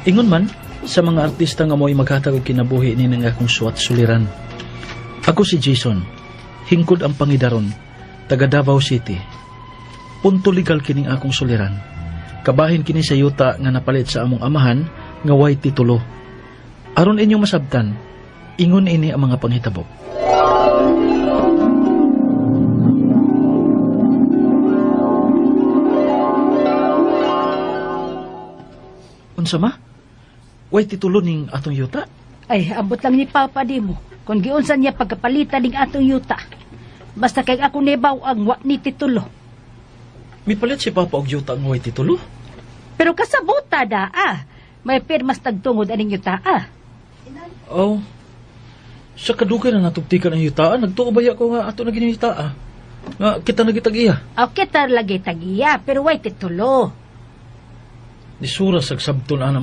Ingon man, sa mga artista nga mo'y maghatag og kinabuhi ni nga akong suwat suliran. Ako si Jason, hingkod ang pangidaron, taga Davao City. Punto legal kining akong suliran. Kabahin kini sa yuta nga napalit sa among amahan nga way titulo. Aron inyong masabtan, ingon ini ang mga panghitabo. Unsa ma? Way titulo ning atong yuta? Ay, abot lang ni Papa di mo. Kung giunsan niya pagkapalitan ning atong yuta. Basta kay ako nebaw ang wa ni titulo. Mipalit si Papa og yuta nga way titulo? Pero kasabuta da, may pirmas tagtungod aning yuta, Oh, sa kadugay na natugtikan ang yutaan, nagtuubaya ko nga ato na gini yutaa. Nga kita nagitagiya. Okay, tar lagi tagiya, pero way titulo. Nisura sa sabto na